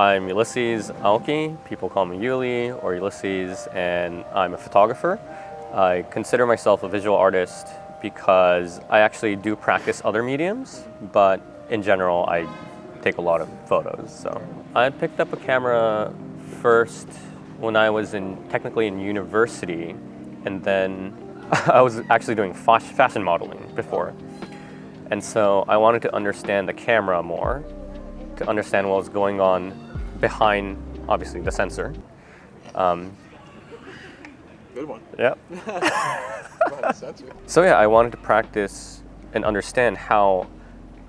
I'm Ulysses Aoki. People call me Yuli or Ulysses, and I'm a photographer. I consider myself a visual artist because I actually do practice other mediums, but in general, I take a lot of photos. So I picked up a camera first when I was technically in university, and then I was actually doing fashion modeling before. And so I wanted to understand the camera more, to understand what was going on behind, obviously, the sensor. Good one. Yeah. Sensor. So yeah, I wanted to practice and understand how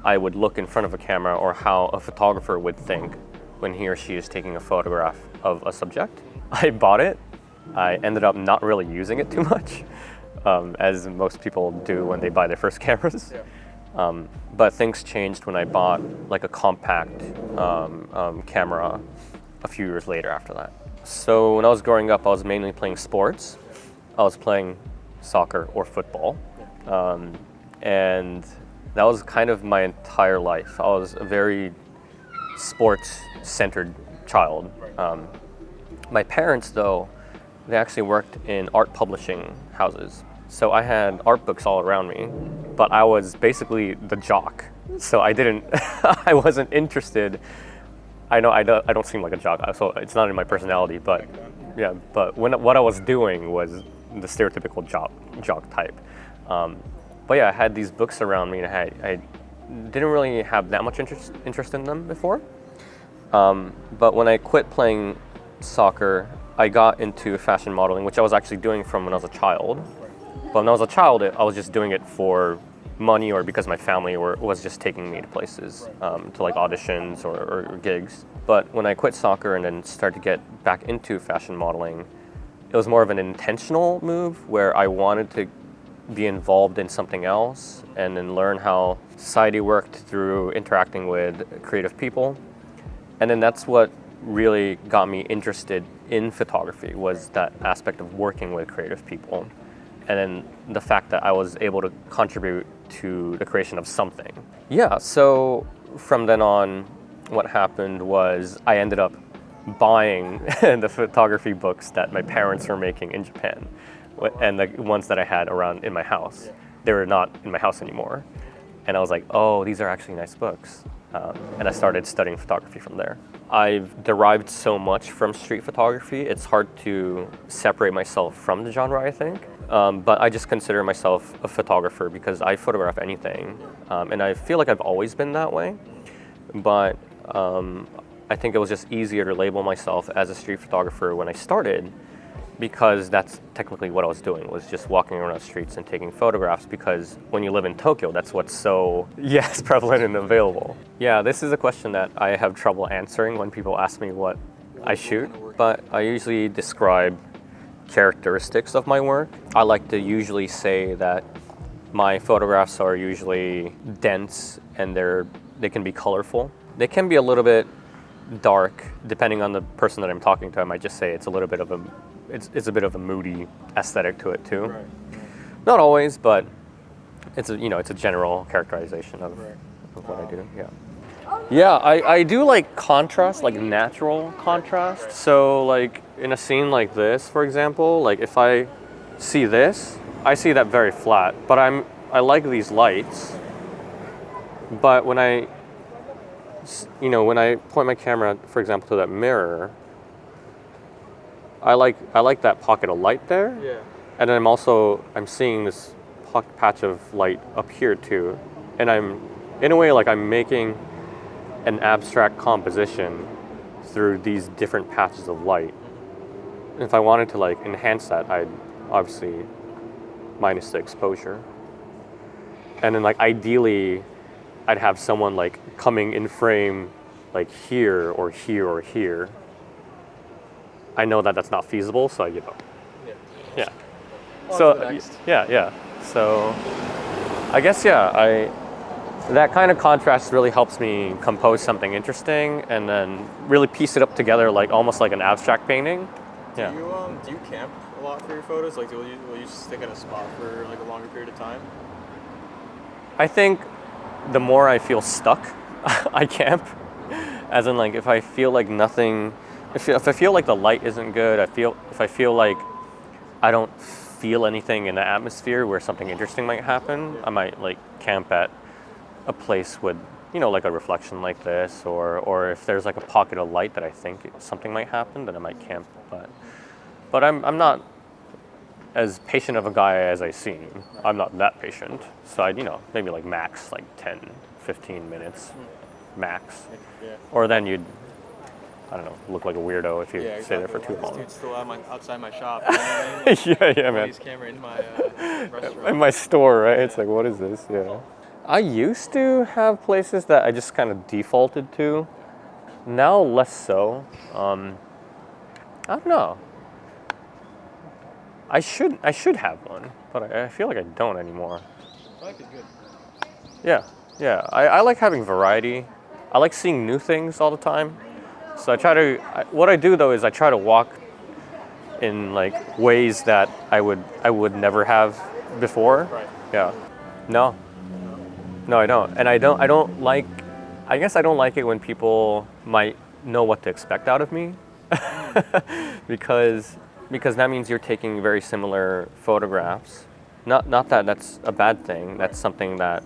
I would look in front of a camera, or how a photographer would think when he or she is taking a photograph of a subject. I bought it. I ended up not really using it too much, as most people do when they buy their first cameras. Yeah. But things changed when I bought like a compact camera a few years later after that. So when I was growing up, I was mainly playing sports. I was playing soccer or football. And that was kind of my entire life. I was a very sports-centered child. My parents, though, they actually worked in art publishing houses. So I had art books all around me, but I was basically the jock. So I wasn't interested. I know I don't seem like a jock, so it's not in my personality, but yeah, but what I was doing was the stereotypical jock type. But yeah, I had these books around me, and I didn't really have that much interest in them before. But when I quit playing soccer, I got into fashion modeling, which I was actually doing from when I was a child. But when I was a child, I was just doing it for money, or because my family was just taking me to places, to like auditions or gigs. But when I quit soccer and then started to get back into fashion modeling, it was more of an intentional move where I wanted to be involved in something else and then learn how society worked through interacting with creative people. And then that's what really got me interested in photography, was that aspect of working with creative people. And then the fact that I was able to contribute to the creation of something. Yeah, so from then on, what happened was I ended up buying the photography books that my parents were making in Japan, and the ones that I had around in my house. They were not in my house anymore. And I was like, oh, these are actually nice books. And I started studying photography from there. I've derived so much from street photography, it's hard to separate myself from the genre, I think. But I just consider myself a photographer because I photograph anything. And I feel like I've always been that way. But I think it was just easier to label myself as a street photographer when I started, because that's technically what I was doing, was just walking around the streets and taking photographs, because when you live in Tokyo, that's what's so, yes, prevalent and available. Yeah, this is a question that I have trouble answering when people ask me what I shoot, but I usually describe characteristics of my work. I like to usually say that my photographs are usually dense and they can be colorful. They can be a little bit dark, depending on the person that I'm talking to. I might just say it's a little bit of a bit of a moody aesthetic to it too. Right. Not always, but it's a general characterization of what I do. Yeah. Yeah, I do like contrast, like natural contrast. So like in a scene like this, for example, like if I see this, I see that very flat, but I like these lights. But when I point my camera, for example, to that mirror, I like that pocket of light there. Yeah. And then I'm seeing this patch of light up here too. And in a way, I'm making an abstract composition through these different patches of light. And if I wanted to enhance that, I'd obviously minus the exposure. And then ideally, I'd have someone coming in frame here or here or here. I know that that's not feasible, so I give up. Yeah. Yeah. So I guess that kind of contrast really helps me compose something interesting and then really piece it up together almost like an abstract painting. Yeah. Do you camp a lot for your photos? Will you stick at a spot for a longer period of time? I think the more I feel stuck, I camp. As in, like, if I feel like nothing, if I feel like the light isn't good, if I feel like I don't feel anything in the atmosphere where something interesting might happen, I might like camp at a place with, like a reflection like this, or if there's like a pocket of light that I think something might happen, then I might camp. But I'm not as patient of a guy as I seem. I'm not that patient. So maybe like max like 10, 15 minutes, max. Yeah. Or then you'd, I don't know, look like a weirdo if you Yeah, stay there exactly. for too long. This dude's still outside my shop. You know what I mean? Yeah, man. His camera in my restaurant. In my store, right? It's like, what is this? Yeah. I used to have places that I just kind of defaulted to. Now less so. I don't know. I should have one, but I feel like I don't anymore. I like it good. Yeah. I like having variety. I like seeing new things all the time. So what I do though is I try to walk in like ways that I would never have before. Right. Yeah. No, I don't. And I don't like, I guess I don't like it when people might know what to expect out of me. because that means you're taking very similar photographs. Not that that's a bad thing. That's something that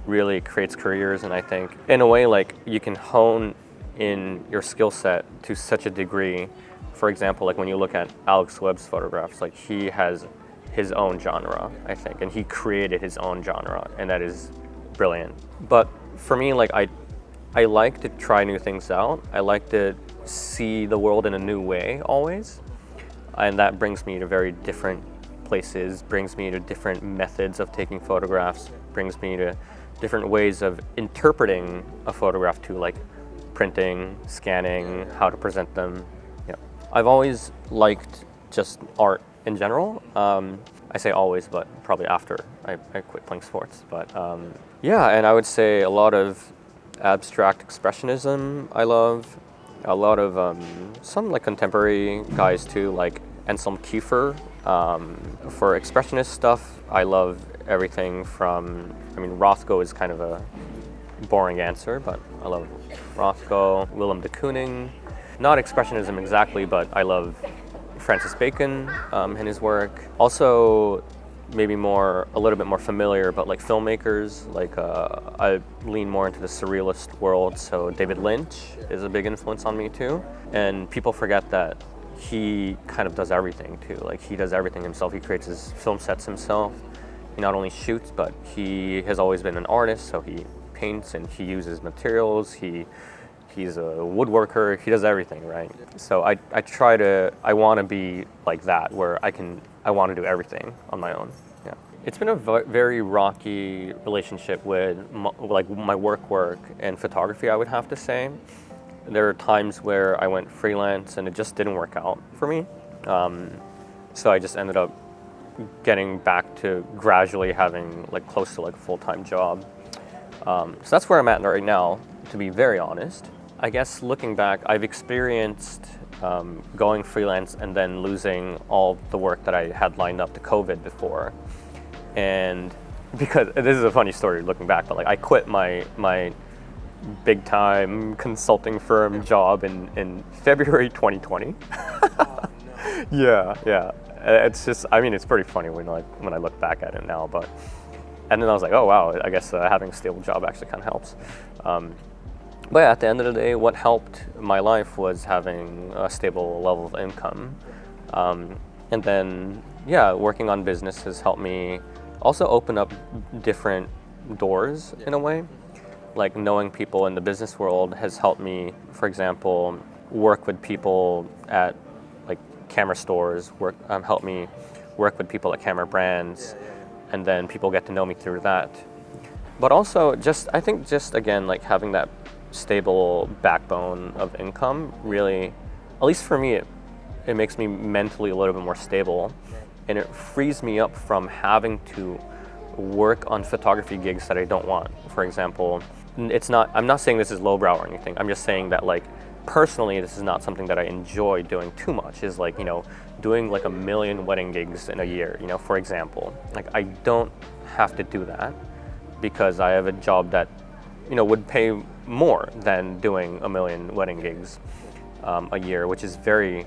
really creates careers, and I think in a way like you can hone in your skill set to such a degree. For example, like when you look at Alex Webb's photographs, like he has his own genre, I think, and he created his own genre, and that is brilliant. But for me, like I like to try new things out. I like to see the world in a new way always, and that brings me to very different places, brings me to different methods of taking photographs, brings me to different ways of interpreting a photograph too, like printing, scanning, how to present them. Yeah, I've always liked just art in general. I say always, but probably after I quit playing sports. But yeah, and I would say a lot of abstract expressionism I love. A lot of some like contemporary guys too, like Anselm Kiefer. For expressionist stuff, I love everything from, Rothko is kind of a boring answer, but I love Rothko, Willem de Kooning. Not expressionism exactly, but I love Francis Bacon and his work. Also, maybe a little bit more familiar, but like filmmakers, like I lean more into the surrealist world, so David Lynch is a big influence on me too. And people forget that he kind of does everything too. Like he does everything himself. He creates his film sets himself. He not only shoots, but he has always been an artist, so he paints and he uses materials. He's a woodworker. He does everything, right? So I want to be like that, where I want to do everything on my own. Yeah. It's been a very rocky relationship with my work and photography, I would have to say. There are times where I went freelance and it just didn't work out for me. So I just ended up getting back to gradually having like close to like a full-time job. So that's where I'm at right now, to be very honest. I guess looking back, I've experienced going freelance and then losing all the work that I had lined up to COVID before. And because this is a funny story looking back, but like I quit my big time consulting firm job in February 2020. Oh, no. Yeah. It's just, it's pretty funny when I look back at it now, and then I was like, oh wow, I guess having a stable job actually kind of helps. But yeah, at the end of the day, what helped my life was having a stable level of income. And then, working on business has helped me also open up different doors in a way. Like knowing people in the business world has helped me, for example, work with people at like camera stores, help me work with people at camera brands, and then people get to know me through that. But also I think again, like having that stable backbone of income really, at least for me, it makes me mentally a little bit more stable, and it frees me up from having to work on photography gigs that I don't want. For example, I'm not saying this is lowbrow or anything. I'm just saying that like personally, this is not something that I enjoy doing too much, is like, doing like 1 million wedding gigs in a year, for example. Like I don't have to do that because I have a job that would pay more than doing a million wedding gigs a year, which is very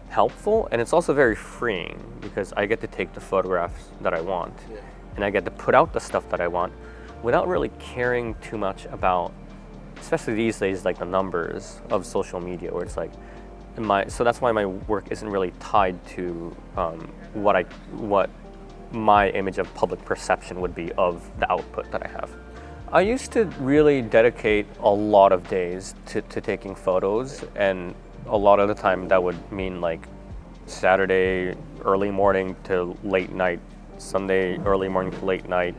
helpful, and it's also very freeing because I get to take the photographs that I want, and I get to put out the stuff that I want without really caring too much about, especially these days, like the numbers of social media, where it's like so that's why my work isn't really tied to what my image of public perception would be of the output that I have. I used to really dedicate a lot of days to taking photos, and a lot of the time that would mean like Saturday early morning to late night, Sunday early morning to late night,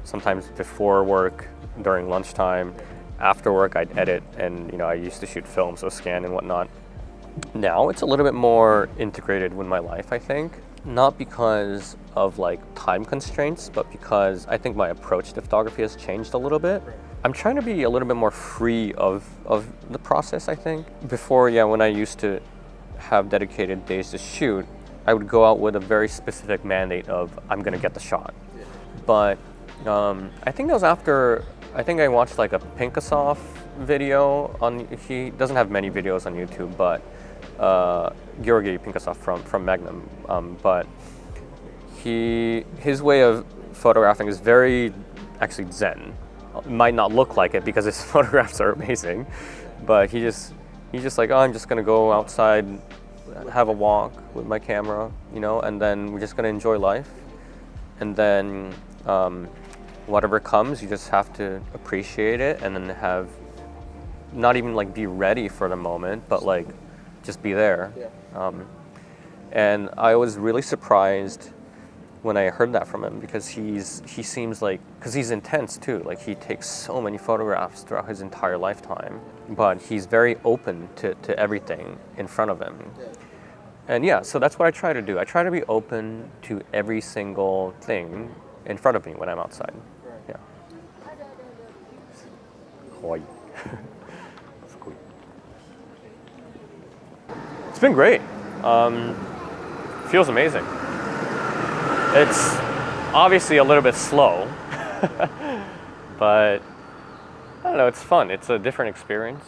sometimes before work, during lunchtime. After work I'd edit, and I used to shoot film, so scan and whatnot. Now it's a little bit more integrated with my life, I think. Not because of like time constraints, but because I think my approach to photography has changed a little bit. I'm trying to be a little bit more free of the process, I think. Before, when I used to have dedicated days to shoot, I would go out with a very specific mandate of I'm gonna get the shot. But I think that was after, I think I watched like a Pinkasov video he doesn't have many videos on YouTube, but Georgy Pinkasov from Magnum, but his way of photographing is very actually zen. It might not look like it because his photographs are amazing, but he's just like, I'm just gonna go outside, have a walk with my camera, and then we're just gonna enjoy life, and then whatever comes, you just have to appreciate it, and then have not even like be ready for the moment, but like just be there. And I was really surprised when I heard that from him, because he seems like, because he's intense too, like he takes so many photographs throughout his entire lifetime, but he's very open to everything in front of him. And so that's what I try to do. I try to be open to every single thing in front of me when I'm outside. Kawaii. That's cool. It's been great. Feels amazing. It's obviously a little bit slow, but I don't know, it's fun. It's a different experience.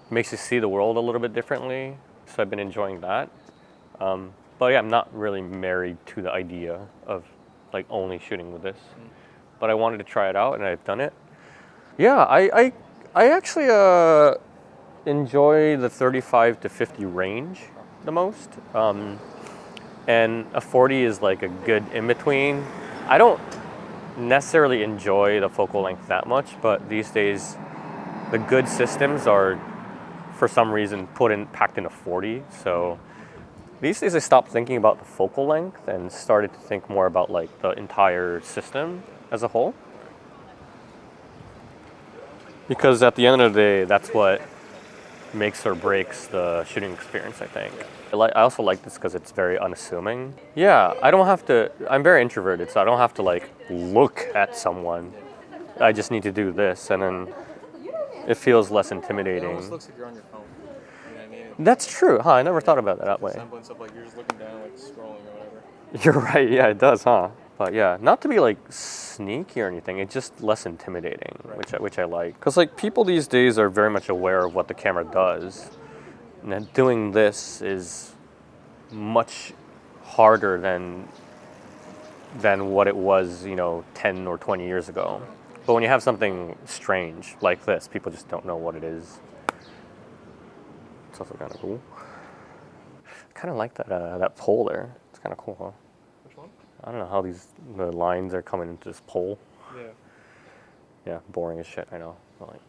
Makes you see the world a little bit differently, so I've been enjoying that. But I'm not really married to the idea of like only shooting with this, but I wanted to try it out, and I've done it. I actually enjoy the 35 to 50 range the most. And a 40 is like a good in-between. I don't necessarily enjoy the focal length that much, but these days the good systems are, for some reason, packed in a 40. So these days I stopped thinking about the focal length and started to think more about like the entire system as a whole. Because at the end of the day, that's what makes or breaks the shooting experience, I think. I also like this because it's very unassuming. I don't have to, I'm very introverted, so I don't have to like look at someone. I just need to do this, and then it feels less intimidating. It almost looks like you're on your phone. You know what I mean? That's true, huh? I never thought about it that way. Semblance of like you're just looking down, like scrolling or whatever. You're right, it does, huh? But not to be like sneaky or anything, it's just less intimidating, which I like. Because like people these days are very much aware of what the camera does. And then doing this is much harder than what it was, 10 or 20 years ago. But when you have something strange like this, people just don't know what it is. It's also kind of cool. I kind of like that pole there. It's kind of cool, huh? Which one? I don't know how the lines are coming into this pole. Yeah. Yeah, boring as shit, I know. But like,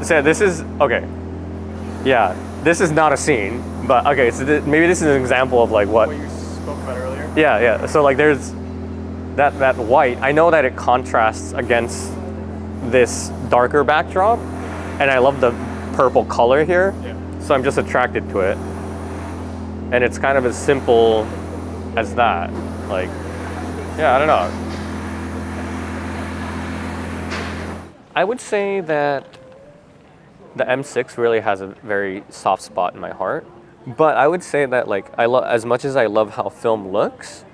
so this is, okay. Yeah, this is not a scene, but okay, so maybe this is an example of like what you spoke about earlier? Yeah. So like there's that white. I know that it contrasts against this darker backdrop, and I love the purple color here. Yeah. So I'm just attracted to it. And it's kind of as simple as that. Like, I don't know. I would say that the M6 really has a very soft spot in my heart. But I would say that like as much as I love how film looks,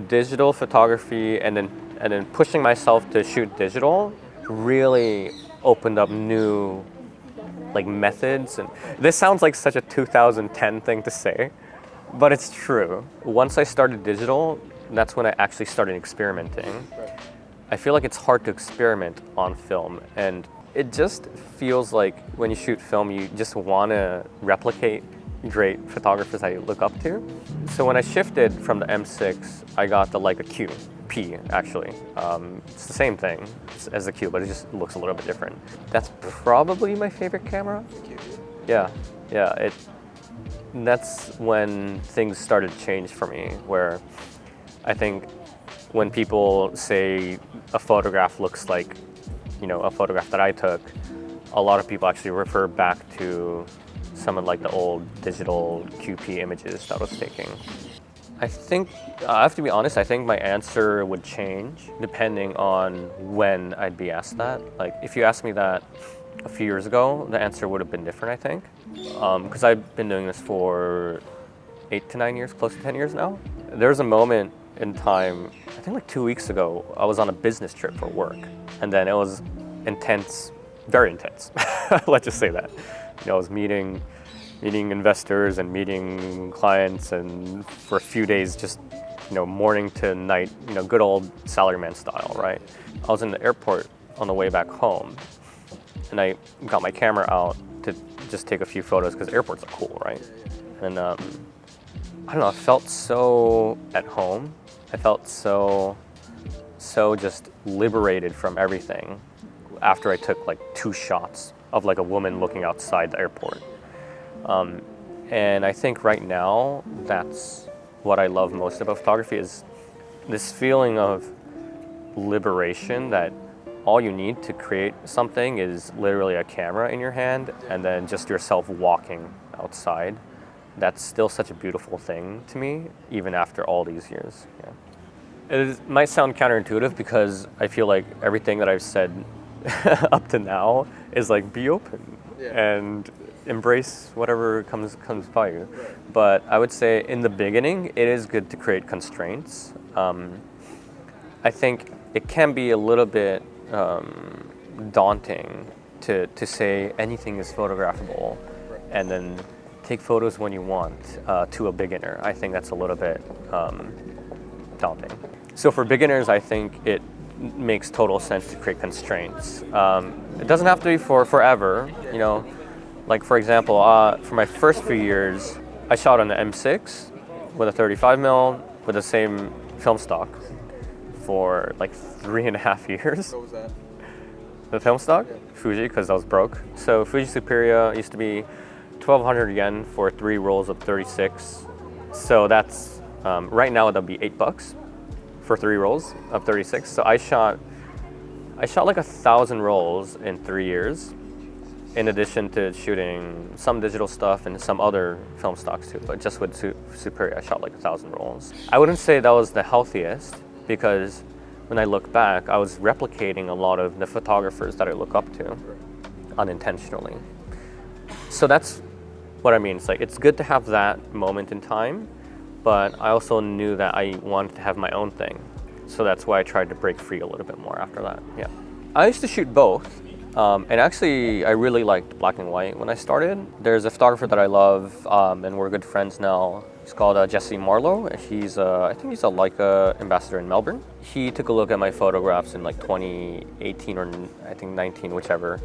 digital photography and then pushing myself to shoot digital really opened up new like methods. And this sounds like such a 2010 thing to say, but it's true. Once I started digital, that's when I actually started experimenting. I feel like it's hard to experiment on film, and it just feels like when you shoot film, you just want to replicate great photographers I look up to. So when I shifted from the M6, I got the Leica Q-P actually. It's the same thing as the Q, but it just looks a little bit different. That's probably my favorite camera. Yeah. That's when things started to change for me, where I think when people say a photograph looks like, a photograph that I took, a lot of people actually refer back to some of like the old digital QP images that I was taking. I think, I have to be honest, I think my answer would change depending on when I'd be asked that. Like if you asked me that a few years ago, the answer would have been different, I think. Because I've been doing this for 8 to 9 years, close to 10 years now. There's a moment in time, I think like 2 weeks ago, I was on a business trip for work. And then it was intense, very intense. Let's just say that. I was meeting investors and meeting clients, and for a few days, just morning to night, good old salaryman style, right? I was in the airport on the way back home, and I got my camera out to just take a few photos because airports are cool, right? And I don't know, I felt so at home. I felt so just liberated from everything after I took like 2 shots of like a woman looking outside the airport. And I think right now that's what I love most about photography, is this feeling of liberation, that all you need to create something is literally a camera in your hand and then just yourself walking outside. That's still such a beautiful thing to me, even after all these years. Yeah. It might sound counterintuitive because I feel like everything that I've said up to now is like be open and embrace whatever comes by you. But I would say in the beginning, it is good to create constraints. I think it can be a little bit daunting to say anything is photographable and then take photos when you want to a beginner. I think that's a little bit daunting. So for beginners, I think it makes total sense to create constraints. It doesn't have to be for forever, Like for example, for my first few years, I shot on the M6 with a 35mm with the same film stock for like 3.5 years. What was that? The film stock? Yeah. Fuji, because I was broke. So Fuji Superia used to be 1,200 yen for 3 rolls of 36. So that's, right now that'll be $8 for 3 rolls of 36. So I shot like 1,000 rolls in 3 years, in addition to shooting some digital stuff and some other film stocks too. But just with Superia, I shot like 1,000 rolls. I wouldn't say that was the healthiest, because when I look back, I was replicating a lot of the photographers that I look up to unintentionally. So that's what I mean. It's like, it's good to have that moment in time, but I also knew that I wanted to have my own thing. So that's why I tried to break free a little bit more after that. Yeah. I used to shoot both. And actually, I really liked black and white when I started. There's a photographer that I love, and we're good friends now. He's called Jesse Marlowe. I think he's a Leica ambassador in Melbourne. He took a look at my photographs in like 2018 or I think 19, whichever.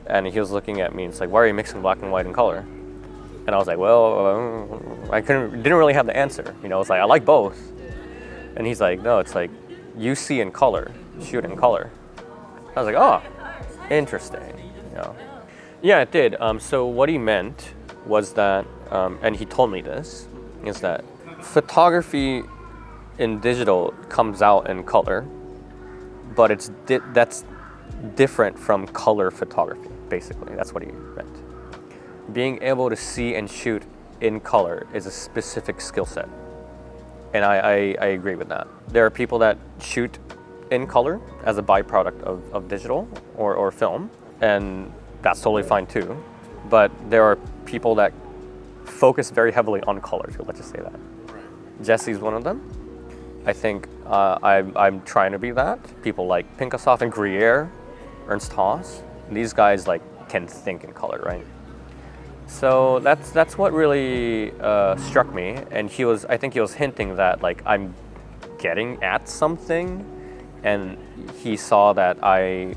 And he was looking at me and it's like, why are you mixing black and white and color? And I was like, well, I didn't really have the answer. I was like, I like both. And he's like, no, it's like, you see in color, shoot in color. I was like, oh, interesting. Yeah, it did. So what he meant was that, and he told me this, is that photography in digital comes out in color, but that's different from color photography, basically. That's what he meant. Being able to see and shoot in color is a specific skill set. And I agree with that. There are people that shoot in color as a byproduct of digital or film, and that's totally fine too. But there are people that focus very heavily on colors. Let's just say that. Jesse's one of them. I think I'm trying to be that. People like Pinkasoff and Gruyere, Ernst Haas. These guys like can think in color, right? So that's what really struck me. And I think he was hinting that like I'm getting at something, and he saw that I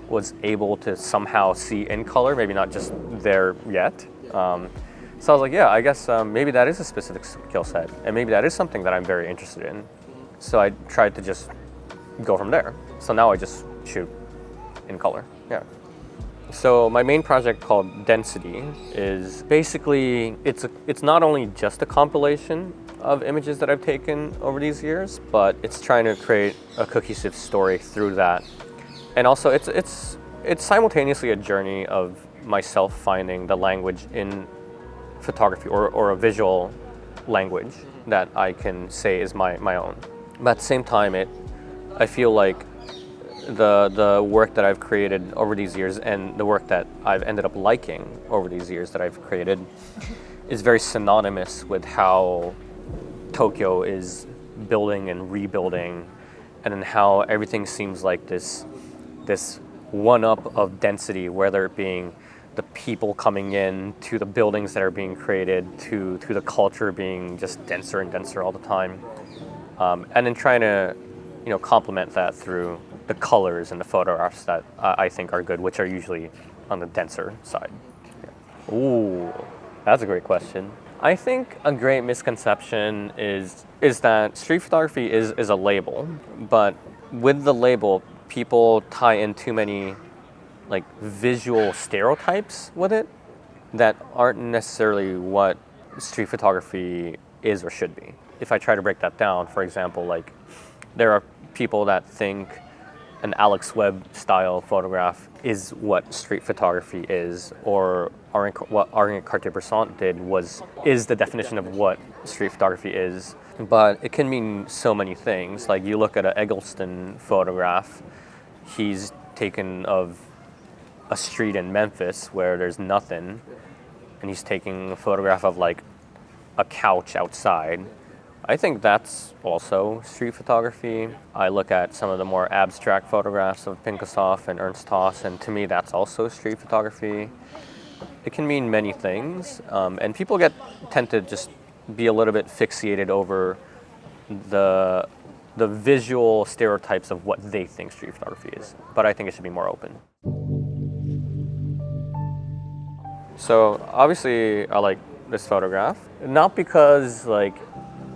was able to somehow see in color, maybe not just there yet. So I was like, yeah, I guess maybe that is a specific skill set, and maybe that is something that I'm very interested in. So I tried to just go from there. So now I just shoot in color, yeah. So my main project called Density is basically, it's not only just a compilation of images that I've taken over these years, but it's trying to create a cohesive story through that. And also it's simultaneously a journey of myself finding the language in photography or a visual language that I can say is my own. But at the same time, I feel like the work that I've created over these years and the work that I've ended up liking over these years that I've created is very synonymous with how Tokyo is building and rebuilding, and then how everything seems like this one-up of density, whether it being the people coming in, to the buildings that are being created, to the culture being just denser and denser all the time, and then trying to complement that through the colors and the photographs that I think are good, which are usually on the denser side. Yeah. Ooh, that's a great question. I think a great misconception is that street photography is a label, but with the label, people tie in too many like visual stereotypes with it that aren't necessarily what street photography is or should be. If I try to break that down, for example, like there are people that think an Alex Webb style photograph is what street photography is, or what Henri Cartier-Bresson did is the definition of what street photography is. But it can mean so many things. Like you look at an Eggleston photograph, he's taken of a street in Memphis where there's nothing, and he's taking a photograph of like a couch outside. I think that's also street photography. I look at some of the more abstract photographs of Pinkasoff and Ernst Haas, and to me that's also street photography. It can mean many things, and people tend to just be a little bit fixated over the visual stereotypes of what they think street photography is. But I think it should be more open. So obviously I like this photograph, not because like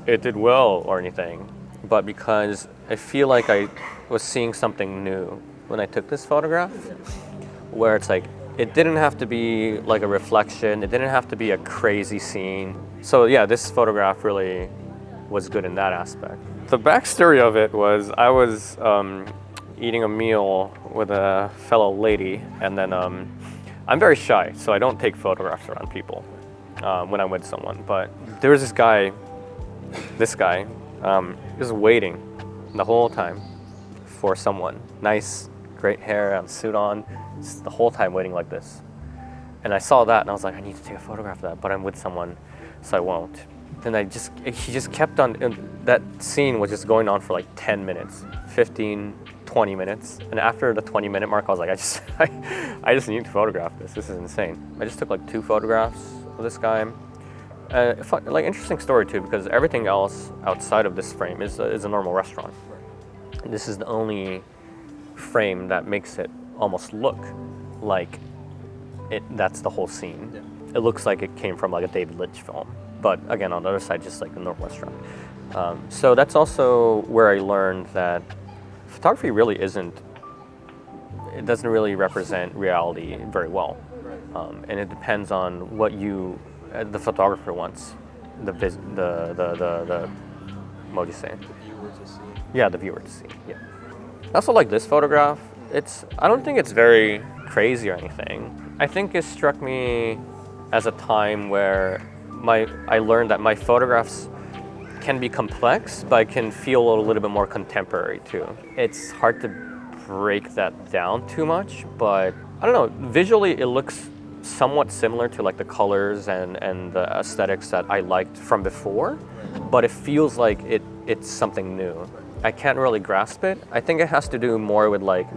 it did well or anything, but because I feel like I was seeing something new when I took this photograph, where it's like it didn't have to be like a reflection, it didn't have to be a crazy scene. So yeah, this photograph really was good in that aspect. The backstory of it was I was eating a meal with a fellow lady, and then I'm very shy, so I don't take photographs around people when I'm with someone. But there was this guy just waiting the whole time for someone. Nice, great hair, suit on, just the whole time waiting like this. And I saw that and I was like, I need to take a photograph of that, but I'm with someone, so I won't. And he just kept on, and that scene was just going on for like 10 minutes, 15, 20 minutes. And after the 20-minute mark, I was like, I just need to photograph this. This is insane. I just took like 2 photographs of this guy. Like interesting story too, because everything else outside of this frame is a normal restaurant. And this is the only frame that makes it almost look like that's the whole scene. Yeah. It looks like it came from like a David Lynch film. But again, on the other side, just like a normal restaurant. So that's also where I learned that photography really it doesn't really represent reality very well. And it depends on what the photographer wants, what do you say? The viewer to see. Yeah, the viewer to see, yeah. I also like this photograph. I don't think it's very crazy or anything. I think it struck me as a time where I learned that my photographs can be complex, but can feel a little bit more contemporary too. It's hard to break that down too much, but I don't know, visually it looks somewhat similar to like the colors and the aesthetics that I liked from before, but it feels like it's something new. I can't really grasp it. I think it has to do more with like,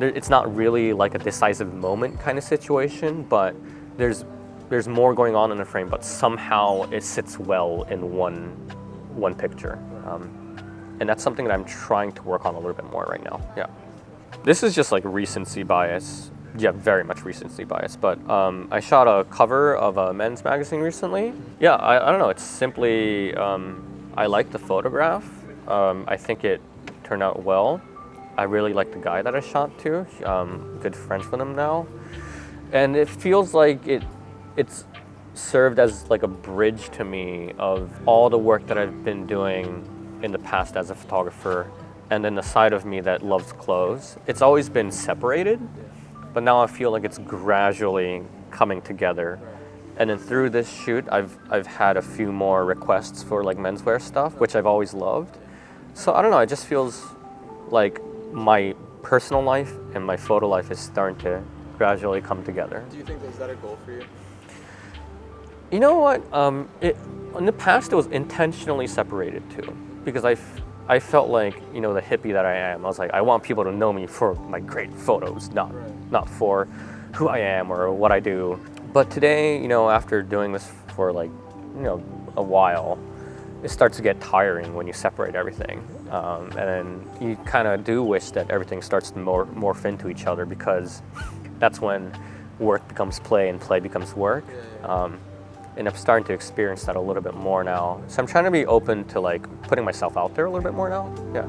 it's not really like a decisive moment kind of situation, but there's more going on in the frame, but somehow it sits well in one picture. And that's something that I'm trying to work on a little bit more right now. Yeah. This is just like recency bias. Yeah, very much recency bias. But I shot a cover of a men's magazine recently. Yeah, I don't know. It's simply, I like the photograph. I think it turned out well. I really like the guy that I shot too. Good friends with him now. And it feels like it's served as like a bridge to me of all the work that I've been doing in the past as a photographer, and then the side of me that loves clothes. It's always been separated, but now I feel like it's gradually coming together. And then through this shoot, I've had a few more requests for like menswear stuff, which I've always loved. So I don't know, it just feels like my personal life and my photo life is starting to gradually come together. Do you think is that a goal for you? You know what? In the past, it was intentionally separated too, because I felt like, you know, the hippie that I am. I was like, I want people to know me for my great photos, not for who I am or what I do. But today, you know, after doing this for like, you know, a while, it starts to get tiring when you separate everything. And then you kind of do wish that everything starts to morph into each other, because that's when work becomes play and play becomes work. And I'm starting to experience that a little bit more now. So I'm trying to be open to like putting myself out there a little bit more now. Yeah.